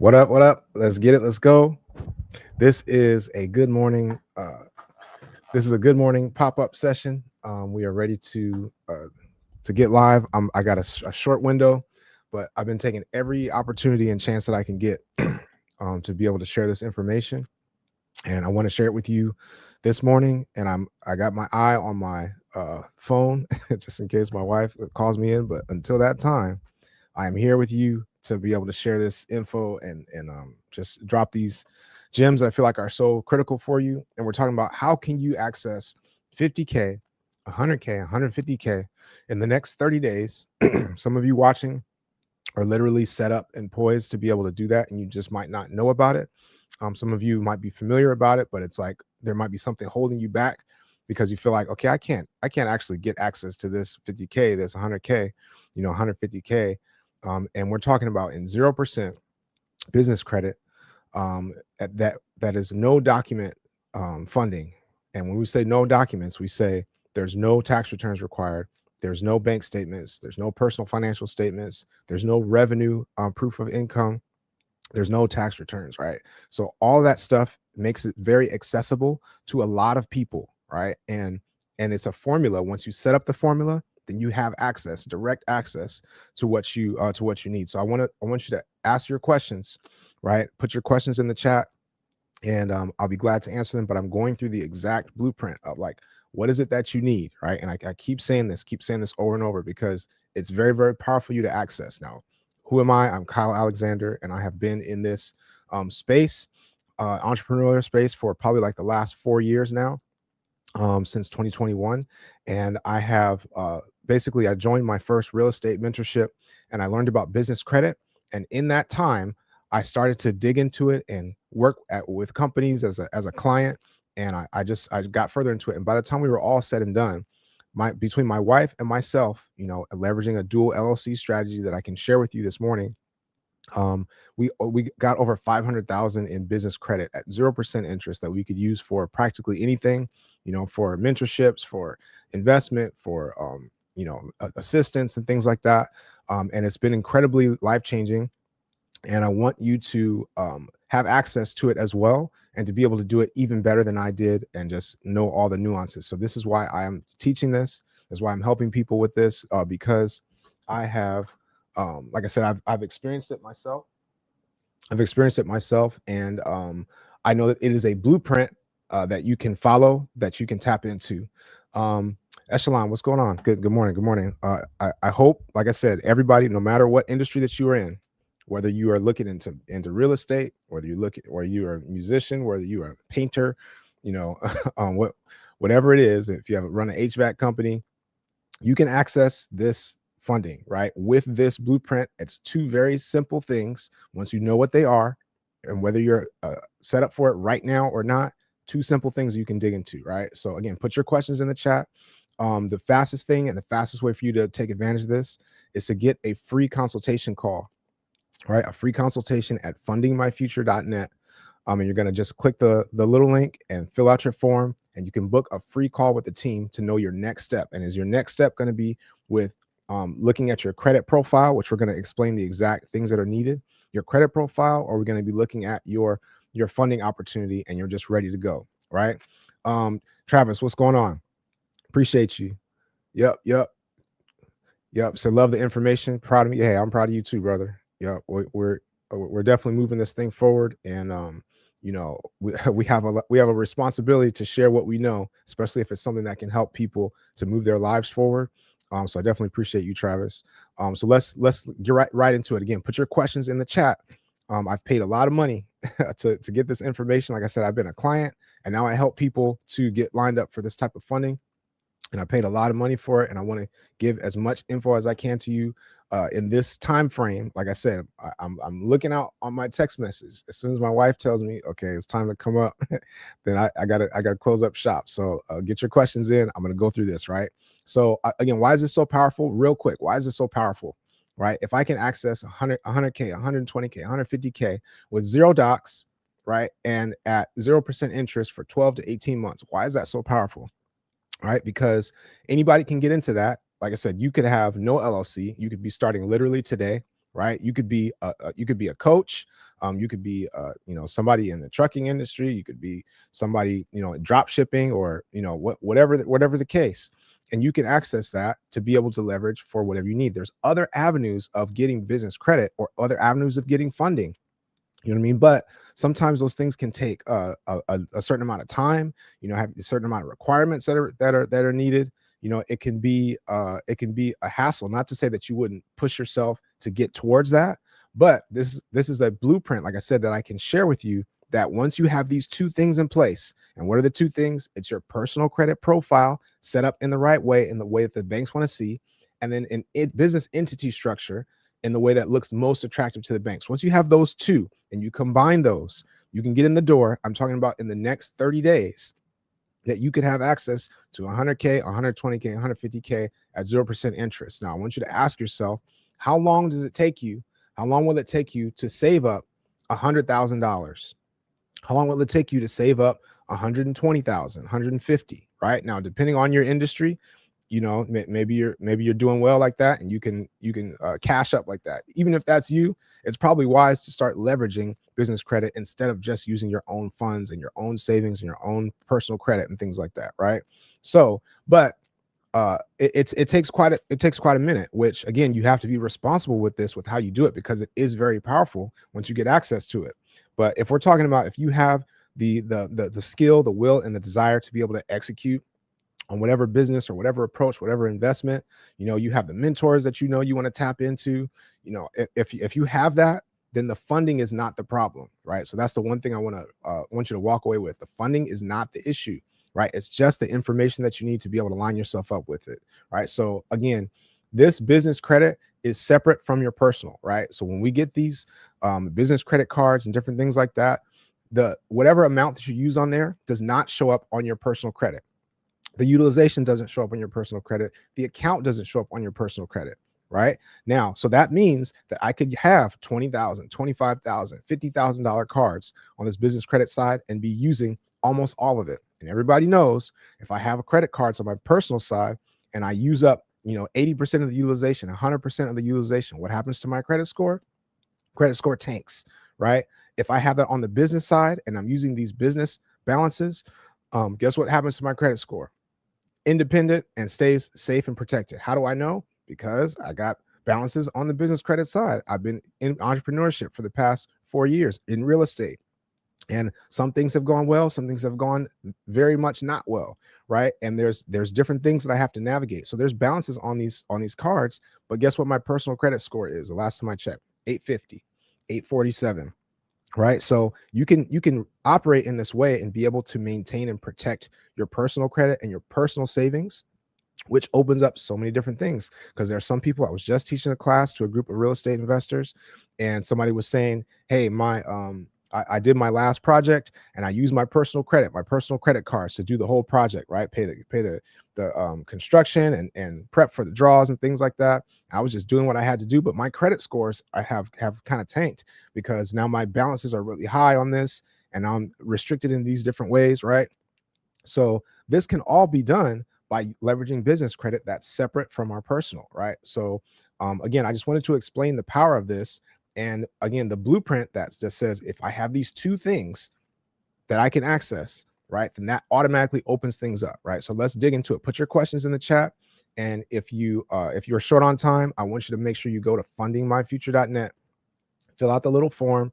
What up? What up? Let's get it. Let's go. This is a good morning. This is a good morning pop-up session. We are ready to get live. I got a short window, but I've been taking every opportunity and chance that I can get to be able to share this information, and I want to share it with you this morning. And I got my eye on my phone just in case my wife calls me in. But until that time, I am here with you to be able to share this info and just drop these gems that I feel like are so critical for you. And we're talking about how can you access 50K, 100K, 150K in the next 30 days. Some of you watching are literally set up and poised to be able to do that, and you just might not know about it. Some of you might be familiar about it, but it's like there might be something holding you back because you feel like, okay, I can't actually get access to this 50K, this 100K, 150K. And we're talking about in 0% business credit, that is no document funding. And when we say no documents, we say there's no tax returns required, there's no bank statements, there's no personal financial statements, there's no revenue proof of income, there's no tax returns, right? So all that stuff makes it very accessible to a lot of people, right? And it's a formula. Once you set up the formula, then you have access, direct access to what you need. So I want you to ask your questions, right? Put your questions in the chat, and I'll be glad to answer them. But I'm going through the exact blueprint of like, what is it that you need, right? And I keep saying this over and over because it's very, very powerful for you to access. Now, who am I? I'm Kyle Alexander, and I have been in this space, entrepreneurial space, for probably like the last 4 years now, since 2021. And I have basically, I joined my first real estate mentorship, and I learned about business credit. And in that time, I started to dig into it and work with companies as a client. And I got further into it. And by the time we were all said and done, between my wife and myself, leveraging a dual LLC strategy that I can share with you this morning, we got over 500,000 in business credit at 0% interest that we could use for practically anything, for mentorships, for investment, for assistance and things like that. And it's been incredibly life-changing, and I want you to have access to it as well, and to be able to do it even better than I did, and just know all the nuances. So this is why I am teaching this. Is why I'm helping people with this, because I have, like I said, I've experienced it myself. And I know that it is a blueprint that you can follow, that you can tap into. Um, Echelon, what's going on? Good morning. Good morning. I hope, like I said, everybody, no matter what industry that you are in, whether you are looking into real estate, whether you look at, or you are a musician, whether you are a painter, you know, whatever it is, if you have run an HVAC company, you can access this funding, right? With this blueprint, it's two very simple things. Once you know what they are, and whether you're set up for it right now or not, two simple things you can dig into, right? So again, put your questions in the chat. The fastest thing and the fastest way for you to take advantage of this is to get a free consultation call, right? A free consultation at fundingmyfuture.net. And you're going to just click the little link and fill out your form, and you can book a free call with the team to know your next step. And is your next step going to be with looking at your credit profile, which we're going to explain the exact things that are needed, your credit profile, or we're going to be looking at your funding opportunity, and you're just ready to go, right? Travis, what's going on? Appreciate you. Yep. So love the information. Proud of me. Hey, I'm proud of you too, brother. Yep. We're definitely moving this thing forward, and we have a responsibility to share what we know, especially if it's something that can help people to move their lives forward. So I definitely appreciate you, Travis. So let's get right into it. Again, put your questions in the chat. I've paid a lot of money to get this information. Like I said, I've been a client, and now I help people to get lined up for this type of funding, and I paid a lot of money for it, and I want to give as much info as I can to you in this time frame. Like I said, I'm looking out on my text message. As soon as my wife tells me, okay, it's time to come up, then I gotta close up shop. So get your questions in. I'm gonna go through this, right? So again, why is this so powerful? Real quick, why is this so powerful? Right? If I can access 100K, 120K, 150K with zero docs, right, and at 0% interest for 12 to 18 months, why is that so powerful? Right? Because anybody can get into that. Like I said, you could have no LLC. You could be starting literally today, right? You could be a coach. You could be somebody in the trucking industry. You could be somebody drop shipping, or whatever the case. And you can access that to be able to leverage for whatever you need. There's other avenues of getting business credit or other avenues of getting funding. You know what I mean? But sometimes those things can take a certain amount of time. Have a certain amount of requirements that are needed. It can be a hassle. Not to say that you wouldn't push yourself to get towards that, but this is a blueprint, like I said, that I can share with you. That once you have these two things in place, and what are the two things? It's your personal credit profile set up in the right way, in the way that the banks want to see, and then business entity structure in the way that looks most attractive to the banks. Once you have those two and you combine those, you can get in the door. I'm talking about in the next 30 days that you could have access to 100K, 120K, 150K at 0% interest. Now, I want you to ask yourself, how long does it take you? How long will it take you to save up $100,000? How long will it take you to save up 120,000, 150, right? Now, depending on your industry, maybe you're doing well like that, and you can cash up like that. Even if that's you, it's probably wise to start leveraging business credit instead of just using your own funds and your own savings and your own personal credit and things like that, right? So, but it takes quite a minute, which again, you have to be responsible with how you do it, because it is very powerful once you get access to it. But if we're talking about, if you have the skill, the will, and the desire to be able to execute on whatever business or whatever approach, whatever investment, you have the mentors that you want to tap into. If you have that, then the funding is not the problem, right? So that's the one thing I want you to walk away with. The funding is not the issue, right? It's just the information that you need to be able to line yourself up with it, right? So again, this business credit is separate from your personal, right? So when we get these business credit cards and different things like that, whatever amount that you use on there does not show up on your personal credit. The utilization doesn't show up on your personal credit. The account doesn't show up on your personal credit, right? Now, so that means that I could have $20,000, $25,000, $50,000 cards on this business credit side and be using almost all of it. And everybody knows, if I have a credit cards on my personal side and I use up 80% of the utilization, 100% of the utilization, what happens to my credit score? Credit score tanks, right? If I have that on the business side and I'm using these business balances, guess what happens to my credit score? Independent and stays safe and protected. How do I know? Because I got balances on the business credit side. I've been in entrepreneurship for the past 4 years in real estate. And some things have gone well, some things have gone very much not well, right? And there's different things that I have to navigate. So there's balances on these cards, but guess what my personal credit score is? The last time I checked, 850, 847. Right. So you can operate in this way and be able to maintain and protect your personal credit and your personal savings, which opens up so many different things. Because there are some people, I was just teaching a class to a group of real estate investors, and somebody was saying, hey, I did my last project and I used my personal credit cards to do the whole project, right? Pay the construction and prep for the draws and things like that. I was just doing what I had to do, but my credit scores I have kind of tanked, because now my balances are really high on this and I'm restricted in these different ways, right? So this can all be done by leveraging business credit that's separate from our personal, right? So again, I just wanted to explain the power of this. And again, the blueprint that just says, if I have these two things that I can access, right, then that automatically opens things up, right? So let's dig into it. Put your questions in the chat. And if you're short on time, I want you to make sure you go to fundingmyfuture.net, fill out the little form,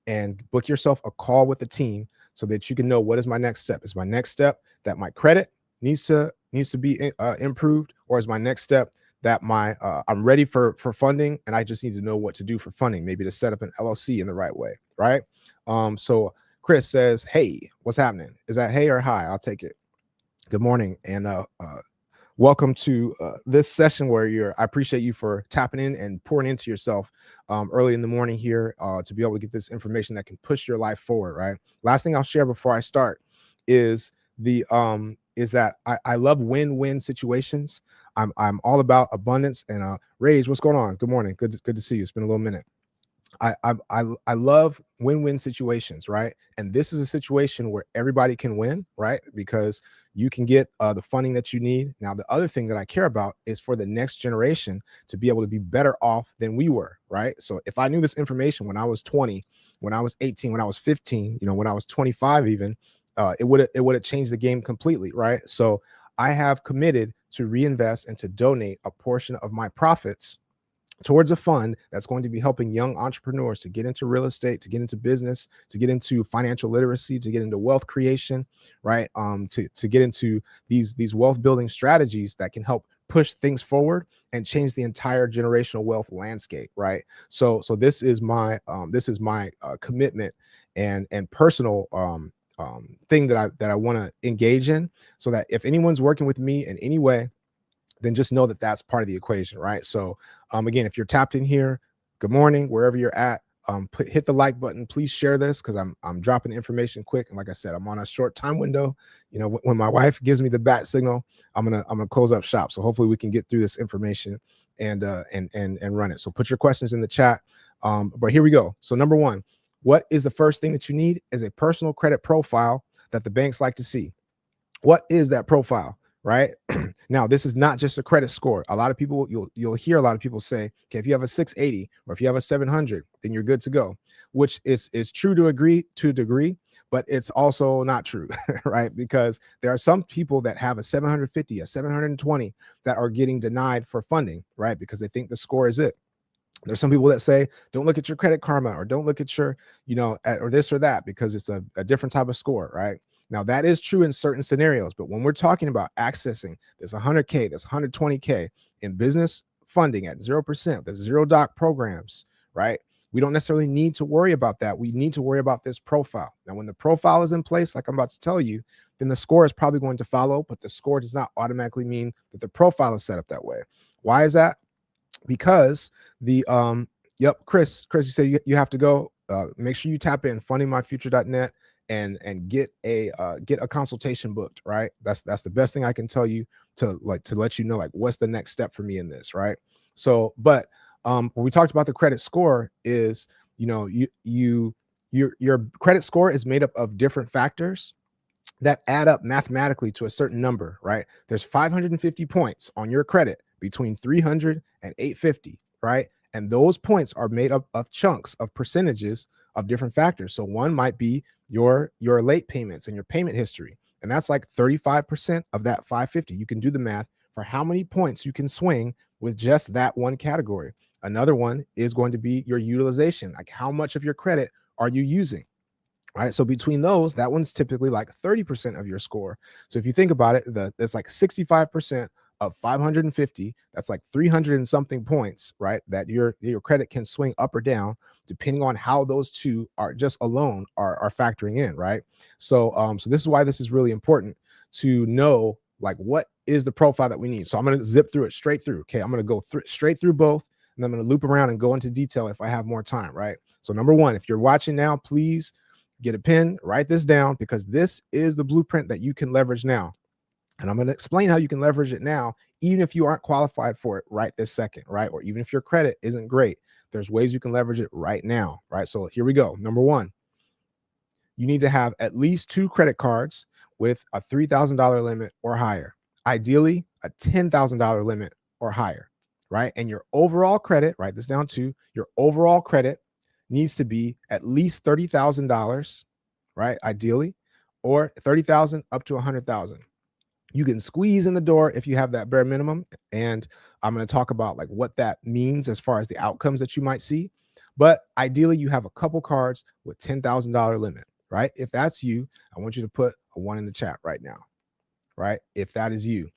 and book yourself a call with the team so that you can know, what is my next step? Is my next step that my credit needs to be improved, or is my next step that I'm ready for funding and I just need to know what to do for funding, maybe to set up an LLC in the right way, right? So Chris says, hey, what's happening? Is that hey or hi? I'll take it. Good morning, and welcome to this session where I appreciate you for tapping in and pouring into yourself early in the morning here to be able to get this information that can push your life forward, right? Last thing I'll share before I start is that I love win-win situations. I'm all about abundance. And Rage, what's going on? Good morning. Good to see you. It's been a little minute. I love win-win situations, right? And this is a situation where everybody can win, right? Because you can get the funding that you need. Now, the other thing that I care about is for the next generation to be able to be better off than we were, right? So if I knew this information when I was 20, when I was 18, when I was 15, when I was 25, even, it would have changed the game completely, right? So I have committed to reinvest and to donate a portion of my profits towards a fund that's going to be helping young entrepreneurs to get into real estate, to get into business, to get into financial literacy, to get into wealth creation, right? To get into these wealth building strategies that can help push things forward and change the entire generational wealth landscape, right? So this is my commitment and personal thing that I want to engage in, so that if anyone's working with me in any way, then just know that that's part of the equation, right? So again, if you're tapped in here, good morning, wherever you're at. Hit the like button. Please share this, because I'm dropping the information quick. And like I said, I'm on a short time window. When my wife gives me the bat signal, I'm gonna close up shop. So hopefully we can get through this information and run it. So put your questions in the chat. But here we go. So number one, what is the first thing that you need? Is a personal credit profile that the banks like to see. What is that profile? Right now, this is not just a credit score. A lot of people, you'll hear a lot of people say, okay, if you have a 680 or if you have a 700, then you're good to go, which is true to a degree, but it's also not true, right? Because there are some people that have a 750, a 720 that are getting denied for funding, right? Because they think the score is it. There's some people that say, don't look at your Credit Karma, or don't look at your, or this or that, because it's a different type of score, right? Now, that is true in certain scenarios, but when we're talking about accessing this 100K, this 120K in business funding at 0%, the zero doc programs, right? We don't necessarily need to worry about that. We need to worry about this profile. Now, when the profile is in place, like I'm about to tell you, then the score is probably going to follow, but the score does not automatically mean that the profile is set up that way. Why is that? Because the Chris, you say you have to go. Make sure you tap in fundingmyfuture.net and get a consultation booked, right? That's the best thing I can tell you to let you know, like, what's the next step for me in this, right? So, but when we talked about the credit score is, your credit score is made up of different factors that add up mathematically to a certain number, right? There's 550 points on your credit between 300 and 850, right? And those points are made up of chunks of percentages of different factors. So one might be your late payments and your payment history, and that's like 35% of that 550. You can do the math for how many points you can swing with just that one category. Another one is going to be your utilization, like how much of your credit are you using? Right. So between those, that one's typically like 30% of your score. So if you think about it, that's like 65% of 550. That's like 300 and something points, right? That your credit can swing up or down depending on how those two are just alone are factoring in, right? So so this is why this is really important to know, like, what is the profile that we need. So I'm going to zip through it straight through. Okay, I'm going to go straight through both, and I'm going to loop around and go into detail if I have more time, right? So number one, if you're watching now, please get a pen, write this down, because this is the blueprint that you can leverage now. And I'm going to explain how you can leverage it now, even if you aren't qualified for it right this second, right? Or even if your credit isn't great, there's ways you can leverage it right now, right? So here we go. Number one, you need to have at least 2 credit cards with a $3,000 limit or higher. Ideally, a $10,000 limit or higher, right? And your overall credit, write this down too, your overall credit needs to be at least $30,000, right? Ideally, or 30,000 up to 100,000. You can squeeze in the door if you have that bare minimum, and I'm going to talk about like what that means as far as the outcomes that you might see. But ideally, you have a couple cards with $10,000 limit, right? If that's you, I want you to put a 1 in the chat right now, right? If that is you.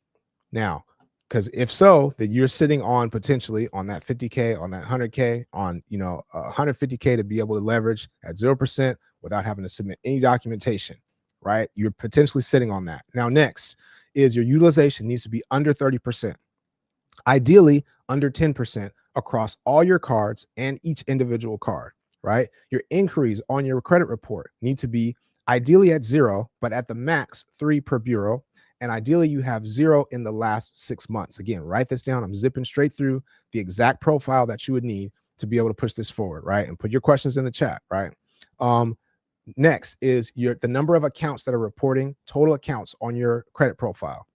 Now, because if so, then you're sitting on potentially on that 50K, on that 100K, on 150K to be able to leverage at 0% without having to submit any documentation, right? You're potentially sitting on that. Now, next is your utilization needs to be under 30%, ideally under 10% across all your cards and each individual card, right? Your inquiries on your credit report need to be ideally at 0, but at the max 3 per bureau. And ideally, you have 0 in the last 6 months. Again, write this down. I'm zipping straight through the exact profile that you would need to be able to push this forward, right? And put your questions in the chat, right? Next is the number of accounts that are reporting total accounts on your credit profile,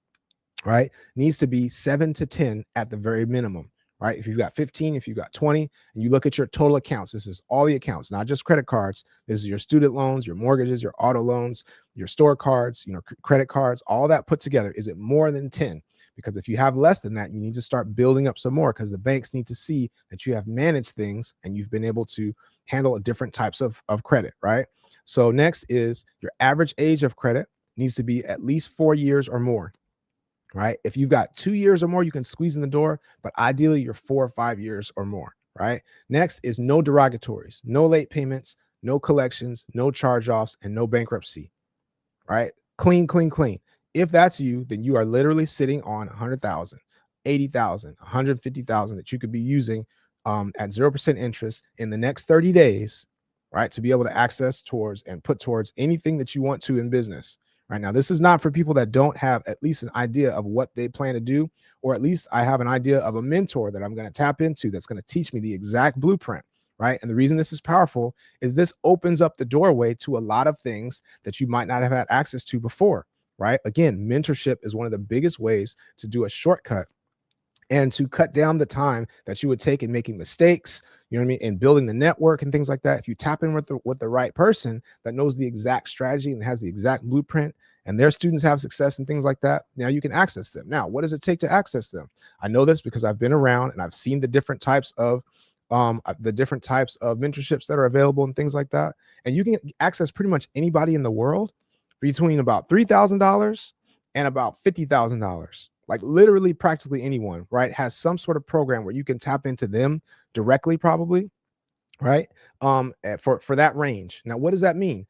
right? Needs to be 7 to 10 at the very minimum, right? If you've got 15, if you've got 20, and you look at your total accounts, this is all the accounts, not just credit cards. This is your student loans, your mortgages, your auto loans, your store cards, credit cards, all that put together. Is it more than 10? Because if you have less than that, you need to start building up some more, because the banks need to see that you have managed things and you've been able to handle different types of credit, right? So next is your average age of credit needs to be at least 4 years or more, right? If you've got 2 years or more, you can squeeze in the door, but ideally you're 4 or 5 years or more, right? Next is no derogatories, no late payments, no collections, no charge-offs, and no bankruptcy, right? Clean, clean, clean. If that's you, then you are literally sitting on 100,000, 80,000, 150,000 that you could be using at 0% interest in the next 30 days, right? To be able to access towards and put towards anything that you want to in business. Right now, this is not for people that don't have at least an idea of what they plan to do, or at least I have an idea of a mentor that I'm going to tap into that's going to teach me the exact blueprint, right? And the reason this is powerful is this opens up the doorway to a lot of things that you might not have had access to before, right? Again, mentorship is one of the biggest ways to do a shortcut and to cut down the time that you would take in making mistakes, you know what I mean, and building the network and things like that. If you tap in with the right person that knows the exact strategy and has the exact blueprint, and their students have success and things like that, now you can access them. Now, what does it take to access them? I know this because I've been around and I've seen the different types of mentorships that are available and things like that. And you can access pretty much anybody in the world between about $3,000 and about $50,000. Like literally practically anyone, right, has some sort of program where you can tap into them directly, probably, right? For that range. Now, what does that mean?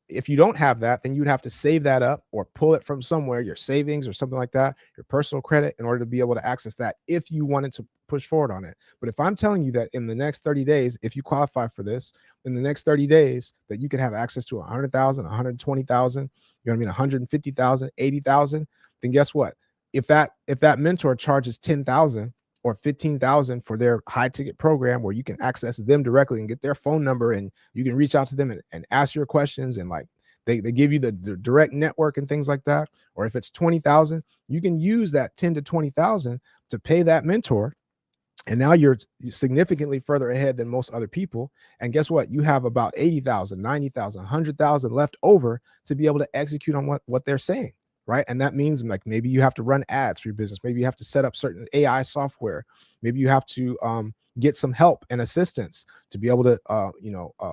If you don't have that, then you'd have to save that up or pull it from somewhere, your savings or something like that, your personal credit, in order to be able to access that if you wanted to push forward on it. But if I'm telling you that in the next 30 days, if you qualify for this, in the next 30 days, that you can have access to 100,000, 120,000, you know what I mean, 150,000, 80,000, then guess what? If that mentor charges 10,000 or 15,000 for their high ticket program where you can access them directly and get their phone number and you can reach out to them and ask your questions, and like they give you the direct network and things like that. Or if it's 20,000, you can use that 10 to 20,000 to pay that mentor. And now you're significantly further ahead than most other people. And guess what? You have about 80,000, 90,000, 100,000 left over to be able to execute on what they're saying. Right. And that means like maybe you have to run ads for your business. Maybe you have to set up certain AI software. Maybe you have to get some help and assistance to be able to,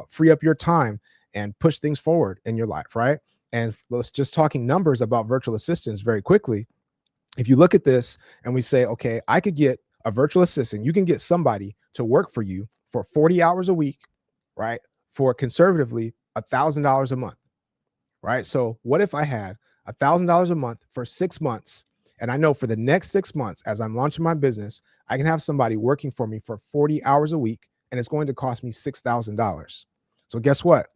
free up your time and push things forward in your life. Right. And let's just talking numbers about virtual assistants very quickly. If you look at this and we say, OK, I could get a virtual assistant. You can get somebody to work for you for 40 hours a week. Right. For conservatively $1,000 a month. Right. So what if I had $1,000 a month for 6 months? And I know for the next 6 months, as I'm launching my business, I can have somebody working for me for 40 hours a week, and it's going to cost me $6,000. So guess what?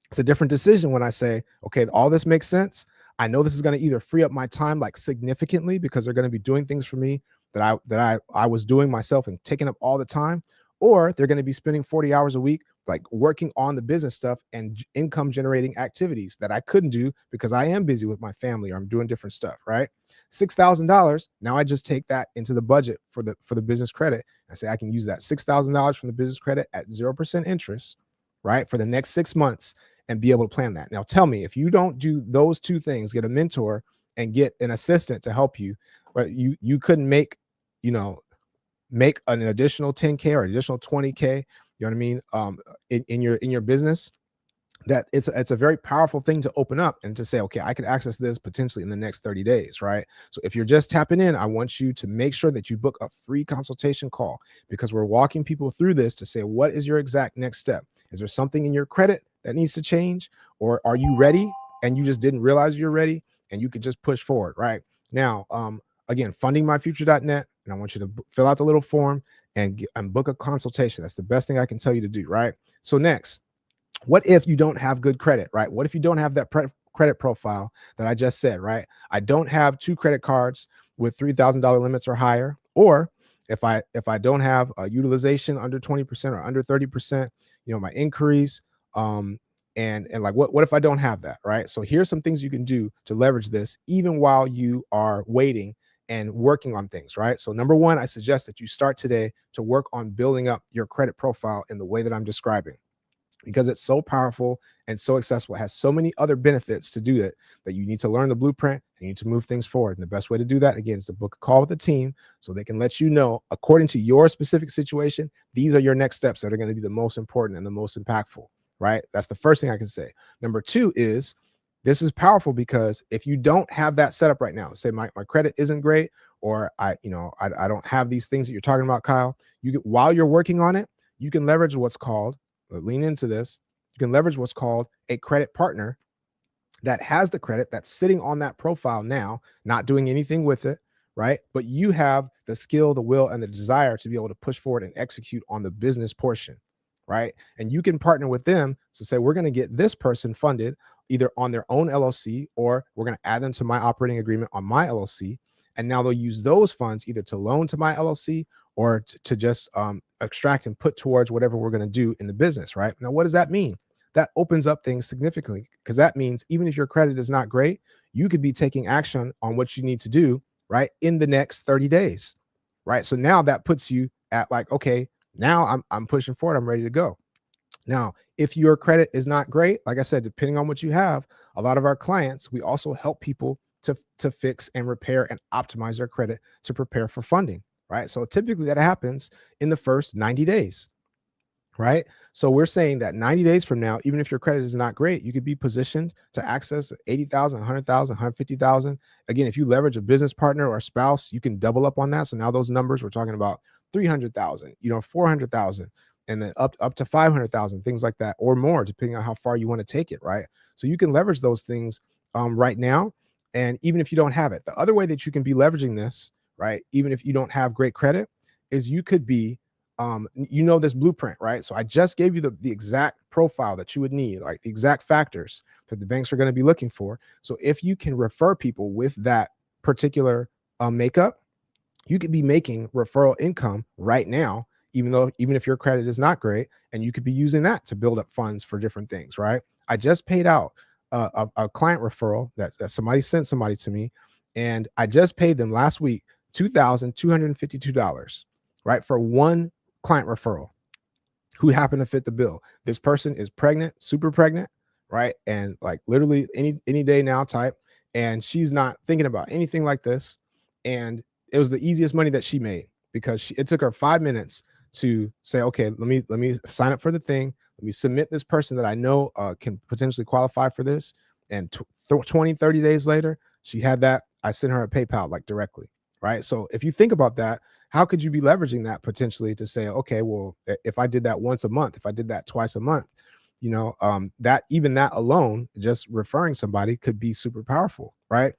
It's a different decision when I say, okay, all this makes sense. I know this is going to either free up my time like significantly, because they're going to be doing things for me that I was doing myself and taking up all the time, or they're going to be spending 40 hours a week like working on the business stuff and income generating activities that I couldn't do because I am busy with my family or I'm doing different stuff, right? $6,000. Now I just take that into the budget for the business credit. I say I can use that $6,000 from the business credit at 0% interest, right, for the next 6 months and be able to plan that. Now tell me, if you don't do those two things, get a mentor and get an assistant to help you, but you couldn't make an additional 10K or additional 20K, you know what I mean, in your business, that it's a very powerful thing to open up and to say, okay, I can access this potentially in the next 30 days, right? So if you're just tapping in, I want you to make sure that you book a free consultation call, because we're walking people through this to say, what is your exact next step? Is there something in your credit that needs to change? Or are you ready and you just didn't realize you're ready and you could just push forward, right? Now, again, fundingmyfuture.net, and I want you to fill out the little form and book a consultation. That's the best thing I can tell you to do, right? So next, what if you don't have good credit, right? What if you don't have that credit profile that I just said, right? I don't have 2 credit cards with $3,000 limits or higher, or if I don't have a utilization under 20% or under 30%, my inquiries, and like what if I don't have that, right? So here's some things you can do to leverage this even while you are waiting and working on things, right? So number one, I suggest that you start today to work on building up your credit profile in the way that I'm describing, because it's so powerful and so accessible. It has so many other benefits to do it that you need to learn the blueprint and you need to move things forward. And the best way to do that, again, is to book a call with the team so they can let you know, according to your specific situation, these are your next steps that are going to be the most important and the most impactful, right? That's the first thing I can say. Number two is, this is powerful because if you don't have that set up right now, say my credit isn't great, or I don't have these things that you're talking about, Kyle, while you're working on it, you can leverage what's called, lean into this, you can leverage what's called a credit partner that has the credit, that's sitting on that profile now, not doing anything with it, right? But you have the skill, the will, and the desire to be able to push forward and execute on the business portion, right? And you can partner with them to say, we're going to get this person funded either on their own LLC, or we're going to add them to my operating agreement on my LLC. And now they'll use those funds either to loan to my LLC or to just extract and put towards whatever we're going to do in the business, right? Now, what does that mean? That opens up things significantly, because that means even if your credit is not great, you could be taking action on what you need to do, right, in the next 30 days, right? So now that puts you at like, okay, now I'm pushing forward, I'm ready to go. Now, if your credit is not great, like I said, depending on what you have, a lot of our clients, we also help people to fix and repair and optimize their credit to prepare for funding, right? So typically that happens in the first 90 days, right? So we're saying that 90 days from now, even if your credit is not great, you could be positioned to access 80,000, 100,000, 150,000. Again, if you leverage a business partner or a spouse, you can double up on that. So now those numbers, we're talking about 300,000, 400,000, and then up to 500,000, things like that, or more, depending on how far you want to take it, right? So you can leverage those things right now. And even if you don't have it, the other way that you can be leveraging this, right, even if you don't have great credit, is you could be this blueprint, right? So I just gave you the exact profile that you would need, like the exact factors that the banks are going to be looking for. So if you can refer people with that particular makeup, you could be making referral income right now, even if your credit is not great, and you could be using that to build up funds for different things, right? I just paid out a client referral that somebody sent somebody to me, and I just paid them last week $2,252, right, for one client referral who happened to fit the bill. This person is pregnant, super pregnant, right? And like literally any day now type, and she's not thinking about anything like this. And it was the easiest money that she made, because it took her 5 minutes to say, okay, let me sign up for the thing. Let me submit this person that I know can potentially qualify for this. And 20, 30 days later, she had that. I sent her a PayPal like directly, right? So if you think about that, how could you be leveraging that potentially to say, okay, well, if I did that once a month, if I did that twice a month, that alone, just referring somebody, could be super powerful, right?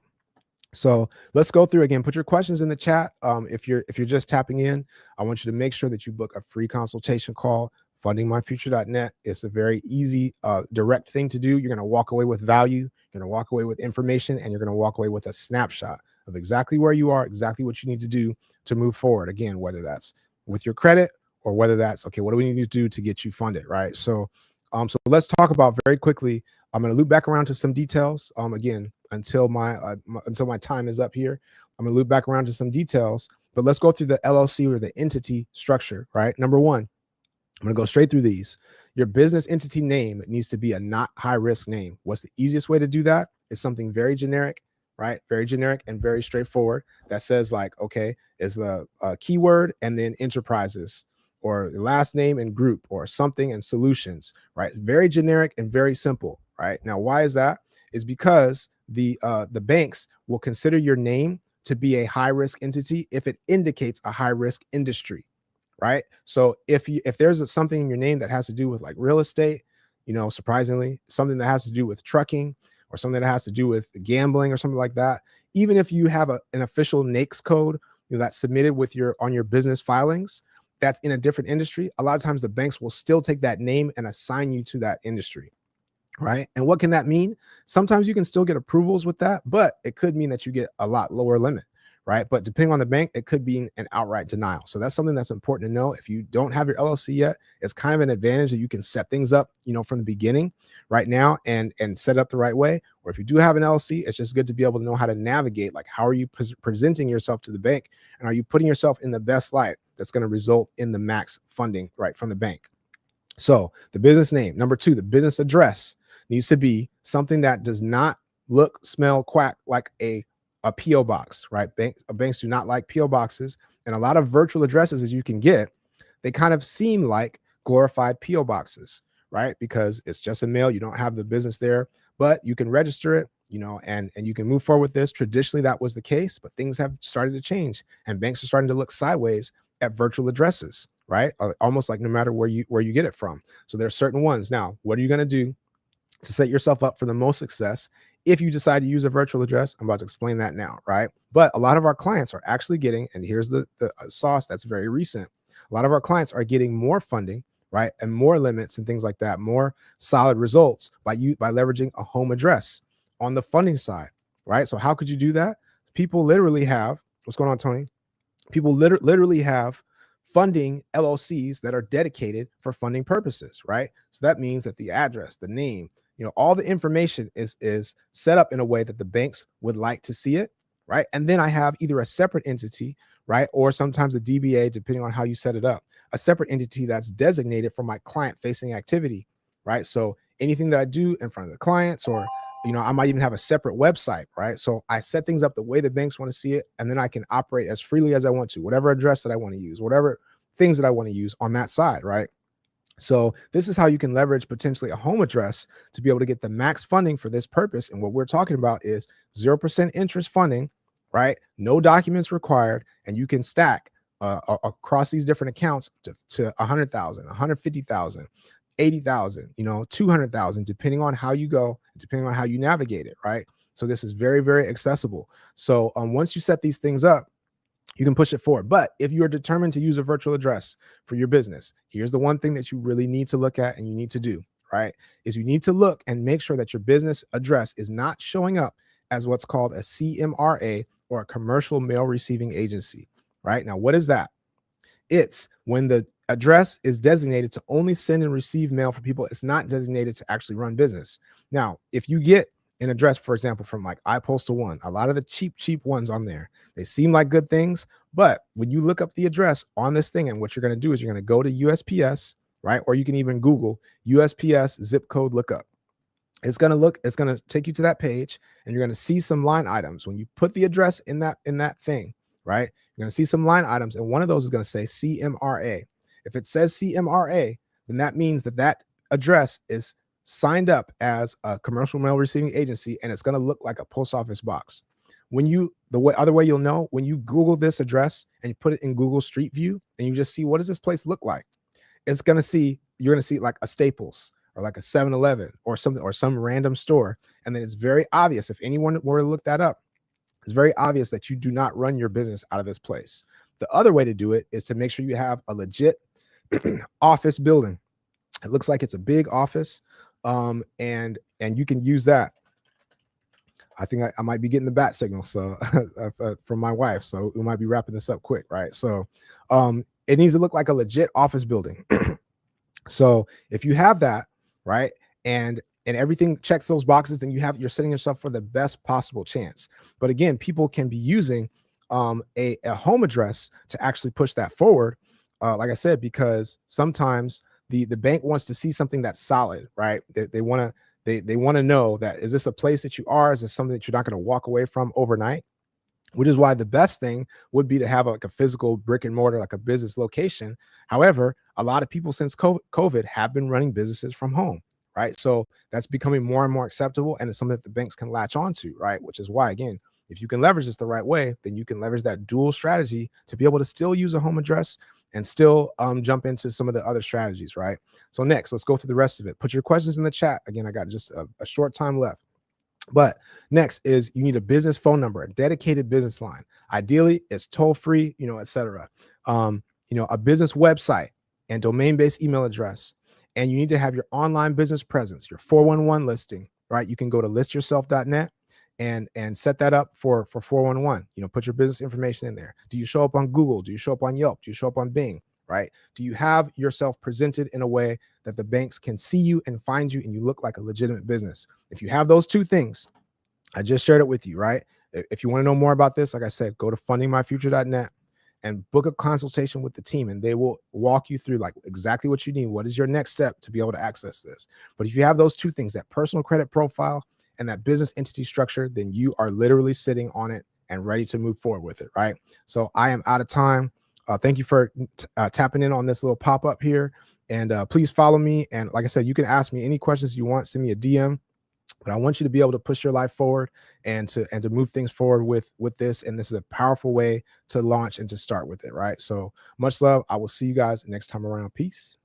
So let's go through again. Put your questions in the chat. If you're just tapping in, I want you to make sure that you book a free consultation call. Fundingmyfuture.net. It's a very easy, direct thing to do. You're going to walk away with value. You're going to walk away with information, and you're going to walk away with a snapshot of exactly where you are, exactly what you need to do to move forward. Again, whether that's with your credit or whether that's, okay, what do we need to do to get you funded, right? So let's talk about very quickly. I'm going to loop back around to some details. Again, until my time is up here, I'm going to loop back around to some details. But let's go through the LLC or the entity structure, right? Number one, I'm going to go straight through these. Your business entity name needs to be a not high risk name. What's the easiest way to do that? Is something very generic, right? Very generic and very straightforward that says like, okay, is the keyword and then enterprises, or the last name and group, or something and solutions, right? Very generic and very simple, right? Now, why is that? Is because the banks will consider your name to be a high risk entity if it indicates a high risk industry, right? So if there's something in your name that has to do with like real estate, surprisingly, something that has to do with trucking, or something that has to do with gambling or something like that, even if you have an official NAICS code that's submitted with on your business filings, that's in a different industry, a lot of times the banks will still take that name and assign you to that industry, right? And what can that mean? Sometimes you can still get approvals with that, but it could mean that you get a lot lower limit, right? But depending on the bank, it could be an outright denial. So that's something that's important to know. If you don't have your LLC yet, it's kind of an advantage that you can set things up, from the beginning right now and set up the right way. Or if you do have an LLC, it's just good to be able to know how to navigate, like how are you presenting yourself to the bank, and are you putting yourself in the best light that's going to result in the max funding right from the bank. So the business name. Number 2, the business address needs to be something that does not look, smell, quack like a PO box, right? Banks do not like PO boxes, and a lot of virtual addresses, as you can get, they kind of seem like glorified PO boxes, right? Because it's just a mail, you don't have the business there, but you can register it, and you can move forward with this. Traditionally, that was the case, but things have started to change, and banks are starting to look sideways at virtual addresses, right? Almost like no matter where you get it from. So there are certain ones. Now, what are you going to do to set yourself up for the most success if you decide to use a virtual address? I'm about to explain that now, right? But a lot of our clients are actually getting, and here's the sauce that's very recent, a lot of our clients are getting more funding, right, and more limits and things like that, more solid results by leveraging a home address on the funding side, right? So how could you do that? People literally have, what's going on, Tony? People literally have funding LLCs that are dedicated for funding purposes, right? So that means that the address, the name, all the information is set up in a way that the banks would like to see it, right? And then I have either a separate entity, right, or sometimes a DBA, depending on how you set it up, a separate entity that's designated for my client-facing activity, right? So anything that I do in front of the clients, or I might even have a separate website, right? So I set things up the way the banks want to see it, and then I can operate as freely as I want to, whatever address that I want to use, whatever things that I want to use on that side, right? So this is how you can leverage potentially a home address to be able to get the max funding for this purpose. And what we're talking about is 0% interest funding, right? No documents required, and you can stack across these different accounts to 100,000, 150,000, 80,000, 200,000, depending on how you go, depending on how you navigate it, right? So this is very, very accessible. So once you set these things up, you can push it forward. But if you are determined to use a virtual address for your business, here's the one thing that you really need to look at and you need to do, right? Is you need to look and make sure that your business address is not showing up as what's called a CMRA, or a commercial mail receiving agency, right? Now, what is that? It's when the address is designated to only send and receive mail for people. It's not designated to actually run business. Now, if you get an address, for example, from like iPostal One, a lot of the cheap ones on there, they seem like good things, but when you look up the address on this thing, and what you're going to do is you're going to go to USPS, right? Or you can even Google USPS zip code lookup. It's going to take you to that page, and you're going to see some line items. When you put the address in that thing, right, you're going to see some line items, and one of those is going to say CMRA. If it says CMRA, then that means that address is signed up as a commercial mail receiving agency, and it's going to look like a post office box. Other way you'll know, when you Google this address and you put it in Google Street View, and you just see, what does this place look like? You're going to see like a Staples, or like a 7-Eleven, or something, or some random store. And then it's very obvious, if anyone were to look that up, it's very obvious that you do not run your business out of this place. The other way to do it is to make sure you have a legit office building. It looks like it's a big office, and you can use that. I think I might be getting the bat signal, so from my wife, so we might be wrapping this up quick, right? So it needs to look like a legit office building. So if you have that, right, and everything checks those boxes, then you're setting yourself for the best possible chance. But again, people can be using a home address to actually push that forward, like I said, because sometimes the bank wants to see something that's solid, right? They want to know that, is this a place that you are? Is this something that you're not going to walk away from overnight? Which is why the best thing would be to have like a physical brick and mortar, like a business location. However, a lot of people since COVID have been running businesses from home, right? So that's becoming more and more acceptable, and it's something that the banks can latch onto, right? Which is why, again, if you can leverage this the right way, then you can leverage that dual strategy to be able to still use a home address and still jump into some of the other strategies, right? So next, let's go through the rest of it. Put your questions in the chat. Again, I got just a short time left. But next is, you need a business phone number, a dedicated business line. Ideally, it's toll free, et cetera. A business website and domain-based email address. And you need to have your online business presence, your 411 listing, right? You can go to listyourself.net and set that up for 411. Put your business information in there. Do you show up on Google? Do you show up on Yelp? Do you show up on Bing? Right? Do you have yourself presented in a way that the banks can see you and find you and you look like a legitimate business? If you have those two things, I just shared it with you, right? If you want to know more about this, like I said, go to fundingmyfuture.net and book a consultation with the team, and they will walk you through like exactly what you need. What is your next step to be able to access this? But if you have those two things, that personal credit profile and that business entity structure, then you are literally sitting on it and ready to move forward with it, right? So I am out of time. Thank you for tapping in on this little pop-up here. And please follow me. And like I said, you can ask me any questions you want. Send me a DM. But I want you to be able to push your life forward and to move things forward with this. And this is a powerful way to launch and to start with it, right? So much love. I will see you guys next time around. Peace.